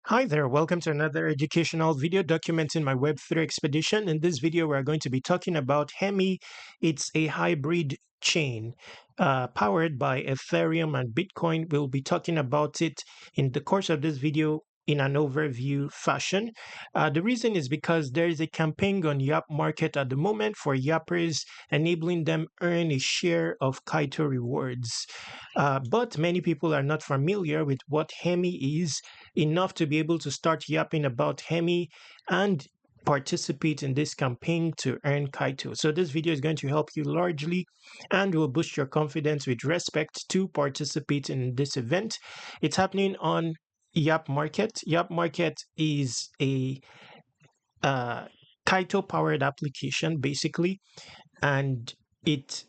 Hi there, welcome to another educational video documenting my Web3 expedition. In this video, we're going to be talking about Hemi. It's a hybrid chain powered by Ethereum and Bitcoin. We'll be talking about it in the course of this video in an overview fashion. The reason is because there is a campaign on Yap Market at the moment for Yappers, enabling them earn a share of Kaito rewards. But many people are not familiar with what Hemi is enough to be able to start yapping about Hemi and participate in this campaign to earn Kaito. So this video is going to help you largely and will boost your confidence with respect to participate in this event. It's happening on Yap Market. Yap Market is a Kaito powered application basically, and it's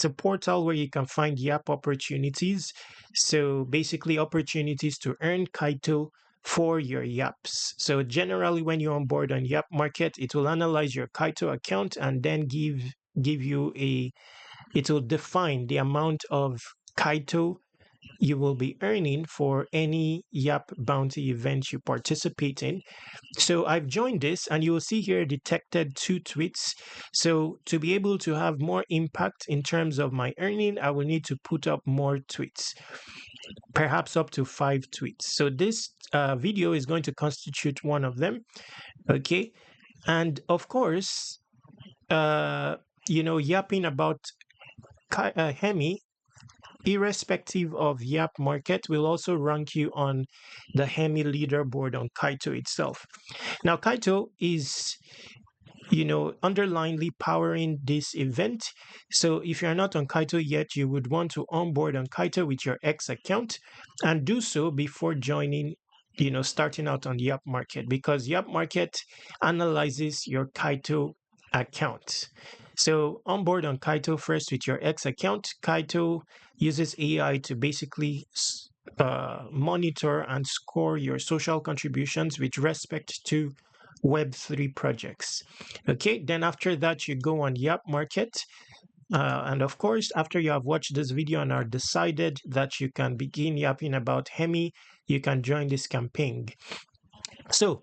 a portal where you can find Yap opportunities. So basically opportunities to earn Kaito for your Yaps. So generally when you onboard on Yap Market, it will analyze your Kaito account and then give you it will define the amount of Kaito you will be earning for any Yap bounty event you participate in. So I've joined this, and you will see here detected 2 tweets. So to be able to have more impact in terms of my earning, I will need to put up more tweets, perhaps up to 5 tweets. So this video is going to constitute one of them. Okay. And of course, yapping about Hemi, irrespective of Yap Market, will also rank you on the Hemi leaderboard on Kaito itself. Now, Kaito is, underlyingly powering this event. So if you're not on Kaito yet, you would want to onboard on Kaito with your X account and do so before joining, starting out on Yap Market, because Yap Market analyzes your Kaito account. So onboard on Kaito first with your X account. Kaito uses AI to basically monitor and score your social contributions with respect to Web3 projects. Okay, then after that, you go on Yap Market. And of course, after you have watched this video and are decided that you can begin yapping about Hemi, you can join this campaign. So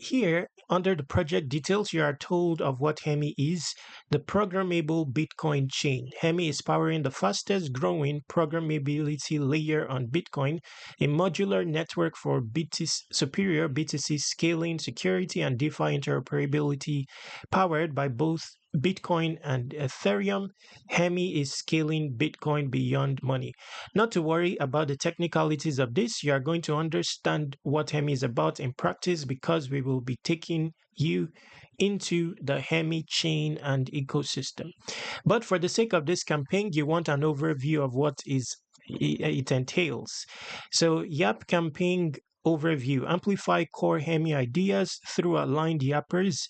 here, under the project details, you are told of what Hemi is: the programmable Bitcoin chain. Hemi is powering the fastest growing programmability layer on Bitcoin, a modular network for superior BTC scaling, security, and DeFi interoperability, powered by both Bitcoin and Ethereum. Hemi is scaling Bitcoin beyond money. Not to worry about the technicalities of this. You are going to understand what Hemi is about in practice, because we will be taking you into the Hemi chain and ecosystem. But for the sake of this campaign, you want an overview of what it entails. So Yap campaign overview: amplify core Hemi ideas through aligned Yappers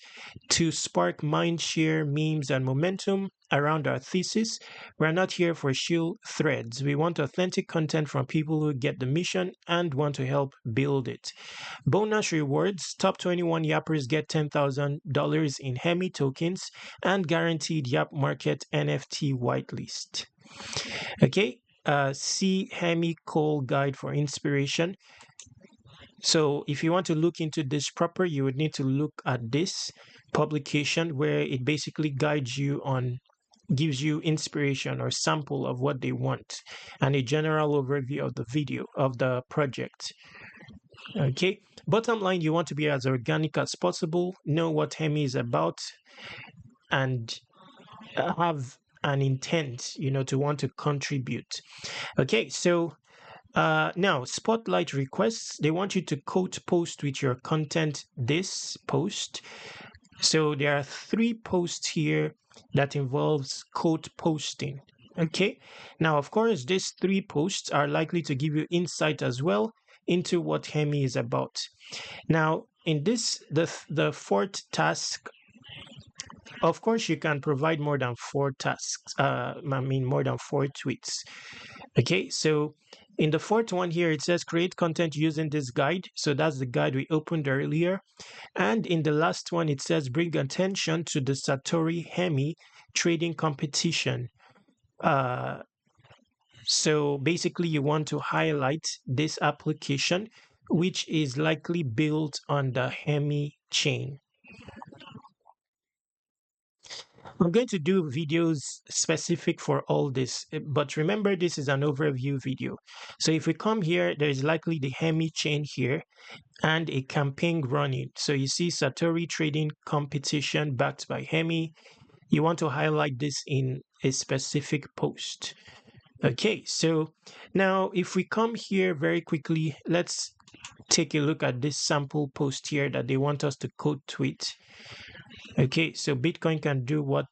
to spark mindshare, memes, and momentum around our thesis. We're not here for shield threads. We want authentic content from people who get the mission and want to help build it. Bonus rewards: top 21 Yappers get $10,000 in Hemi tokens and guaranteed Yap Market NFT whitelist. Okay, see Hemi Call Guide for inspiration. So if you want to look into this proper, you would need to look at this publication, where it basically gives you inspiration or sample of what they want and a general overview of the video of the project. Okay, bottom line, you want to be as organic as possible, know what Hemi is about, and have an intent, to want to contribute. Okay, so now, spotlight requests. They want you to quote post with your content this post. So there are 3 posts here that involves quote posting. Okay. Now, of course, these 3 posts are likely to give you insight as well into what Hemi is about. Now, in this, the 4th task, of course, you can provide more than 4 tasks. More than 4 tweets. Okay, so in the 4th one here, it says create content using this guide. So that's the guide we opened earlier. And in the last one, it says bring attention to the Satori Hemi trading competition. So basically, you want to highlight this application, which is likely built on the Hemi chain. I'm going to do videos specific for all this, but remember this is an overview video. So if we come here, there is likely the Hemi chain here and a campaign running. So you see Satori trading competition backed by Hemi. You want to highlight this in a specific post. Okay, so now if we come here very quickly, let's take a look at this sample post here that they want us to code tweet. Okay, so Bitcoin can do what?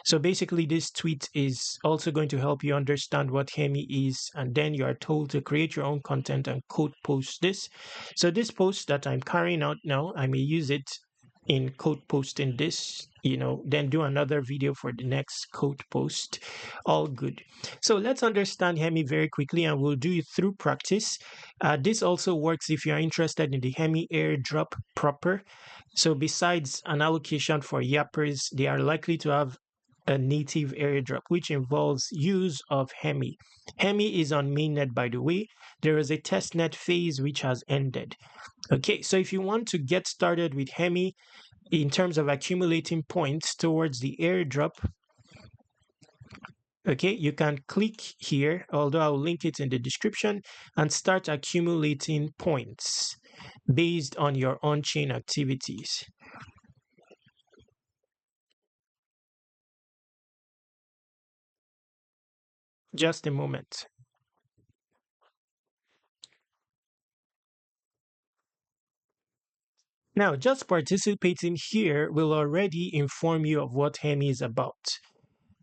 So basically, this tweet is also going to help you understand what Hemi is, and then you are told to create your own content and code post this. So this post that I'm carrying out now, I may use it in code posting this, then do another video for the next code post. All good. So let's understand Hemi very quickly, and we'll do it through practice. This also works if you are interested in the Hemi airdrop proper. So besides an allocation for Yappers, they are likely to have a native airdrop, which involves use of Hemi. Hemi is on mainnet, by the way. There is a testnet phase which has ended. Okay, so if you want to get started with Hemi in terms of accumulating points towards the airdrop, okay, you can click here, although I'll link it in the description, and start accumulating points based on your on-chain activities. Just a moment. Now, just participating here will already inform you of what Hemi is about.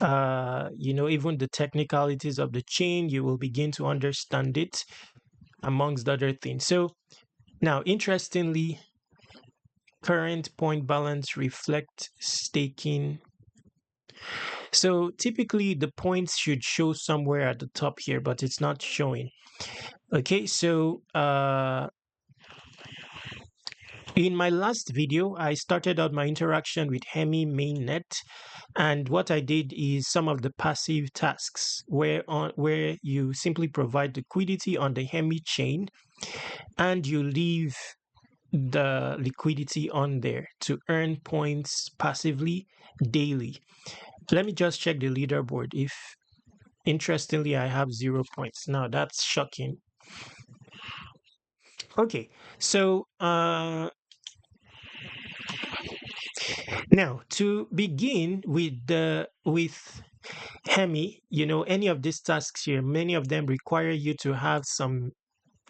Even the technicalities of the chain, you will begin to understand it, amongst other things. So now, interestingly, current point balance reflect staking. So typically the points should show somewhere at the top here, but it's not showing. Okay, so in my last video, I started out my interaction with Hemi mainnet, and what I did is some of the passive tasks where you simply provide liquidity on the Hemi chain and you leave the liquidity on there to earn points passively daily. Let me just check the leaderboard. If interestingly, I have 0 points. Now that's shocking. Okay, so now to begin with Hemi, any of these tasks here, many of them require you to have some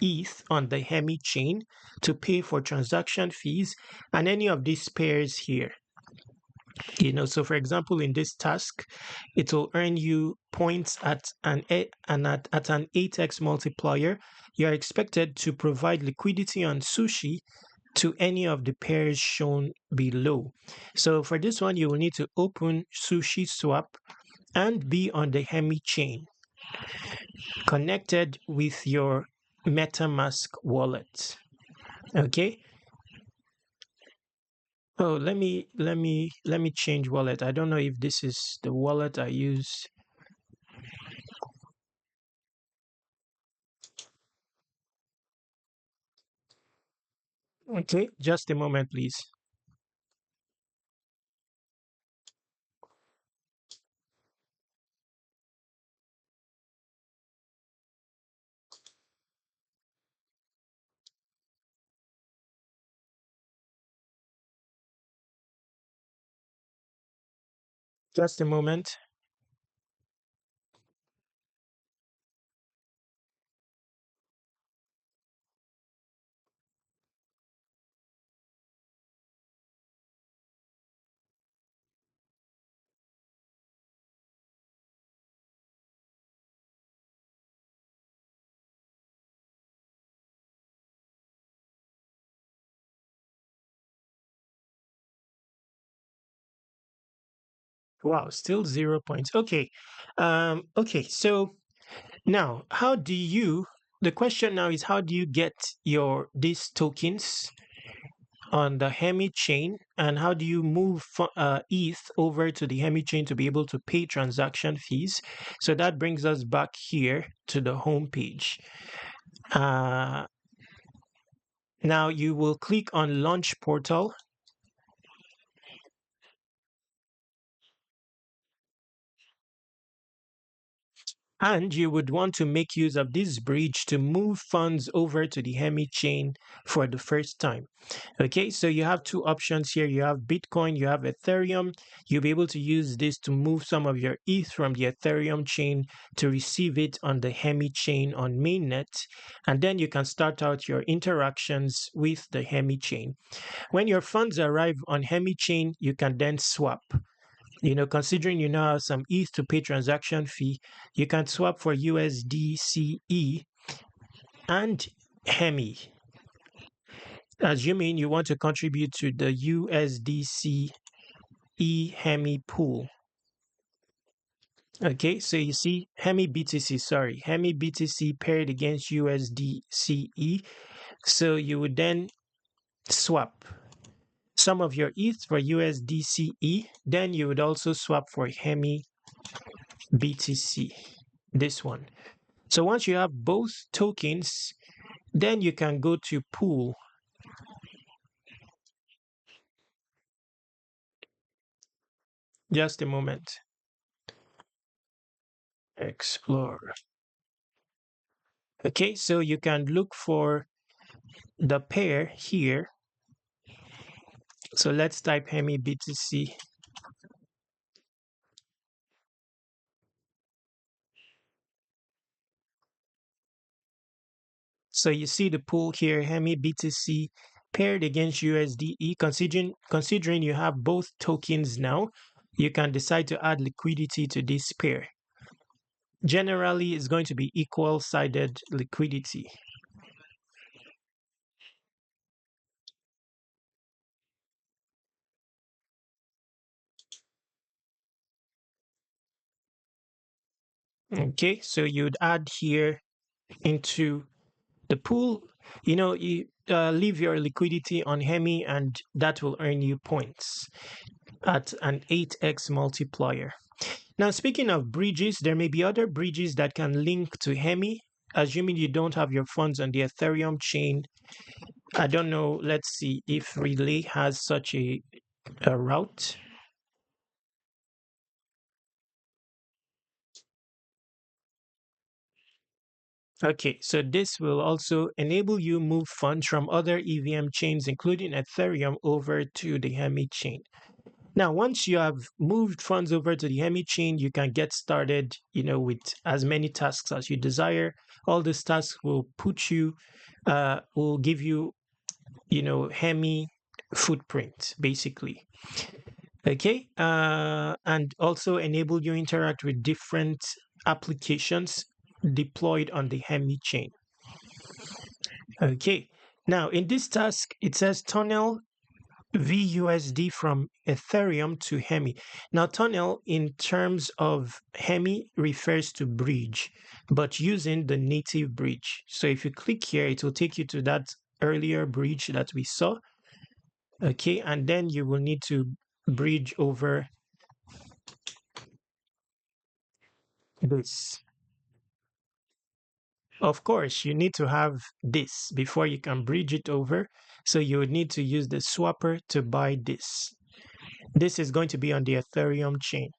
ETH on the Hemi chain to pay for transaction fees and any of these pairs here. So for example, in this task, it will earn you points at an 8x multiplier. You're expected to provide liquidity on sushi to any of the pairs shown below. So for this one, you will need to open Sushi Swap and be on the Hemi chain, connected with your MetaMask wallet. Okay. Oh, let me change wallet. I don't know if this is the wallet I use. Okay, just a moment, please. Just a moment. Wow, still 0 points. Okay. Okay, so now the question now is how do you get these tokens on the Hemi chain, and how do you move ETH over to the Hemi chain to be able to pay transaction fees. So that brings us back here to the home page. Uh, Now you will click on Launch Portal. And you would want to make use of this bridge to move funds over to the Hemi chain for the first time. Okay, so you have two options here. You have Bitcoin, you have Ethereum. You'll be able to use this to move some of your ETH from the Ethereum chain to receive it on the Hemi chain on mainnet. And then you can start out your interactions with the Hemi chain. When your funds arrive on Hemi chain, you can then swap. Considering you now have some ETH to pay transaction fee, you can swap for USDCE and Hemi. Assuming you want to contribute to the USDCE Hemi pool. Okay, so you see Hemi BTC paired against USDCE. So you would then swap some of your ETH for USDCE. Then you would also swap for Hemi BTC, this one. So once you have both tokens, then you can go to pool. Just a moment. Explore. Okay, so you can look for the pair here. So let's type Hemi BTC. So you see the pool here, Hemi BTC paired against USDE. Considering you have both tokens now, you can decide to add liquidity to this pair. Generally, it's going to be equal-sided liquidity. Okay, so you'd add here into the pool. You leave your liquidity on Hemi, and that will earn you points at an 8x multiplier. Now, speaking of bridges, there may be other bridges that can link to Hemi, assuming you don't have your funds on the Ethereum chain. I don't know. Let's see if Relay has such a route. Okay, so this will also enable you move funds from other EVM chains, including Ethereum, over to the Hemi chain. Now, once you have moved funds over to the Hemi chain, you can get started, with as many tasks as you desire. All these tasks will give you, Hemi footprint, basically. Okay, and also enable you interact with different applications deployed on the Hemi chain. Okay, now in this task, it says tunnel VUSD from Ethereum to Hemi. Now, tunnel in terms of Hemi refers to bridge, but using the native bridge. So if you click here, it will take you to that earlier bridge that we saw. Okay, and then you will need to bridge over this. Of course, you need to have this before you can bridge it over. So you would need to use the swapper to buy this. This is going to be on the Ethereum chain.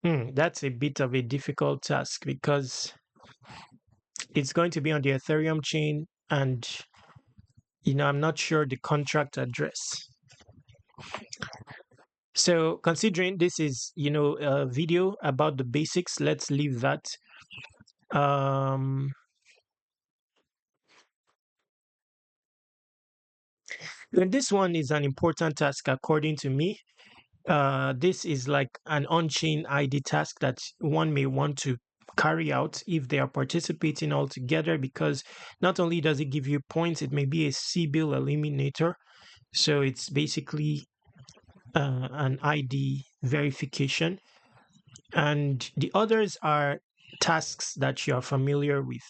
That's a bit of a difficult task because it's going to be on the Ethereum chain, and I'm not sure the contract address. So considering this is a video about the basics, let's leave that. And this one is an important task according to me. This is like an on-chain ID task that one may want to carry out if they are participating all together, because not only does it give you points, it may be a C-bill eliminator. So it's basically an ID verification. And the others are tasks that you are familiar with,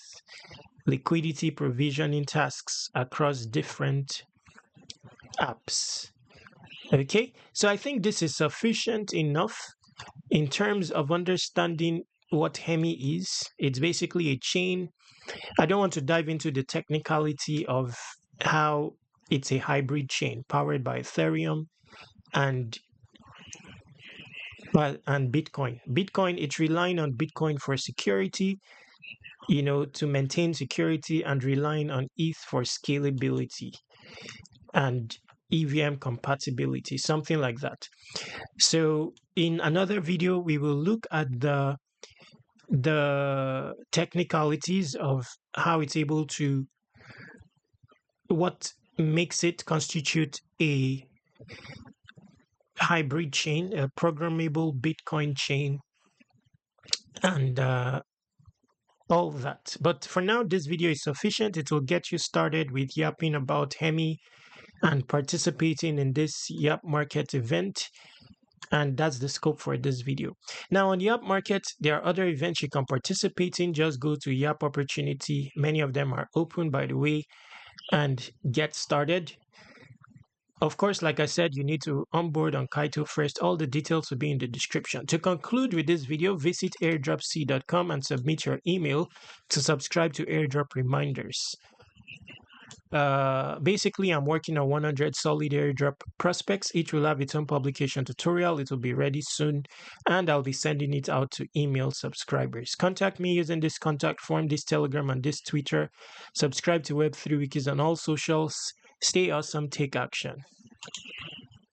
liquidity provisioning tasks across different apps. Okay, so I think this is sufficient enough in terms of understanding what Hemi is. It's basically a chain. I don't want to dive into the technicality of how it's a hybrid chain powered by Ethereum and and Bitcoin. Bitcoin, it's relying on Bitcoin for security, to maintain security, and relying on ETH for scalability and EVM compatibility, something like that. So in another video, we will look at the technicalities of how it's able to, what makes it constitute a hybrid chain, a programmable Bitcoin chain, and all that. But for now, this video is sufficient. It will get you started with yapping about Hemi and participating in this Yap Market event. And that's the scope for this video. Now on Yap Market, there are other events you can participate in. Just go to Yap Opportunity. Many of them are open, by the way, and get started. Of course, like I said, you need to onboard on Kaito first. All the details will be in the description. To conclude with this video, visit airdropc.com and submit your email to subscribe to airdrop reminders. Basically, I'm working on 100 solid airdrop prospects. Each will have its own publication tutorial. It will be ready soon, and I'll be sending it out to email subscribers. Contact me using this contact form, this Telegram, and this Twitter. Subscribe to Web3 Wikis on all socials. Stay awesome, take action.